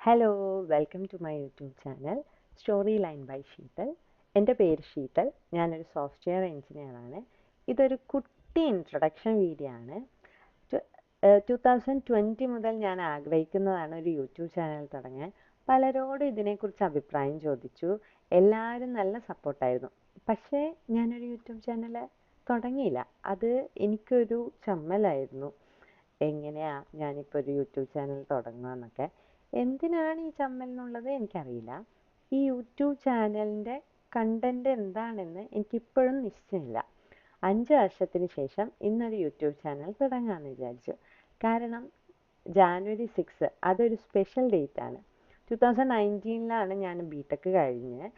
Hello welcome to my YouTube channel story line by Sheethal. എൻ്റെ പേര് ഷീതൽ. ഞാനൊരു സോഫ്റ്റ്വെയർ എഞ്ചിനീയറാണ്. ഇതൊരു കുട്ടി ഇൻട്രൊഡക്ഷൻ വീഡിയോ ആണ്. 2020 മുതൽ ഞാൻ ആഗ്രഹിക്കുന്നതാണ് ഒരു യൂട്യൂബ് ചാനൽ തുടങ്ങാൻ. പലരോടും ഇതിനെക്കുറിച്ച് അഭിപ്രായം ചോദിച്ചു. എല്ലാവരും നല്ല സപ്പോർട്ടായിരുന്നു. പക്ഷേ ഞാനൊരു യൂട്യൂബ് ചാനൽ തുടങ്ങിയില്ല. അത് എനിക്കൊരു ചമ്മലായിരുന്നു. എങ്ങനെയാ ഞാനിപ്പോൾ ഒരു യൂട്യൂബ് ചാനൽ തുടങ്ങുക എന്നൊക്കെ. എന്തിനാണ് ഈ ചമ്മൽ എന്നുള്ളത് എനിക്കറിയില്ല. ഈ യൂട്യൂബ് ചാനലിൻ്റെ കണ്ടന്റ് എന്താണെന്ന് എനിക്കിപ്പോഴും നിശ്ചയമില്ല. 5 വർഷത്തിന് ശേഷം ഇന്നൊരു യൂട്യൂബ് ചാനൽ തുടങ്ങാമെന്ന് വിചാരിച്ചു. കാരണം ജാനുവരി 6 അതൊരു സ്പെഷ്യൽ ഡേറ്റ് ആണ്. 2019 ഞാൻ ബിടെക് കഴിഞ്ഞ്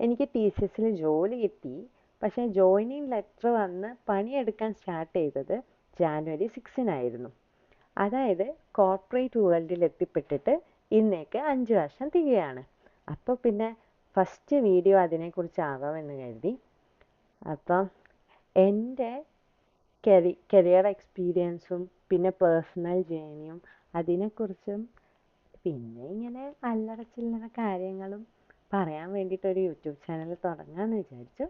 എനിക്ക് TCSൽ ജോലി കിട്ടി. പക്ഷേ ജോയിനിങ് ലെറ്റർ വന്ന് പണിയെടുക്കാൻ സ്റ്റാർട്ട് ചെയ്തത് ജാനുവരി 6 അതായത് കോർപ്പറേറ്റ് വേൾഡിൽ എത്തിപ്പെട്ടിട്ട് ഇന്നേക്ക് 5 വർഷം തികയാണ്. അപ്പോൾ പിന്നെ ഫസ്റ്റ് വീഡിയോ അതിനെക്കുറിച്ചാവാമെന്ന് കരുതി. അപ്പം എൻ്റെ കരിയർ എക്സ്പീരിയൻസും പിന്നെ പേഴ്സണൽ ജേണിയും അതിനെക്കുറിച്ചും പിന്നെ ഇങ്ങനെ അല്ലറ ചില്ലറ കാര്യങ്ങളും പറയാൻ വേണ്ടിയിട്ടൊരു യൂട്യൂബ് ചാനൽ തുടങ്ങാമെന്ന് വിചാരിച്ചു.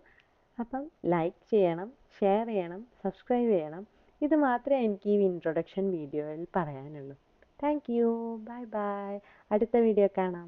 അപ്പം ലൈക്ക് ചെയ്യണം, ഷെയർ ചെയ്യണം, സബ്സ്ക്രൈബ് ചെയ്യണം. ഇത് മാത്രമേ എനിക്ക് ഈ ഇൻട്രൊഡക്ഷൻ വീഡിയോയിൽ പറയാനുള്ളൂ. Thank you. Bye bye. അടുത്ത വീഡിയോ കാണാം.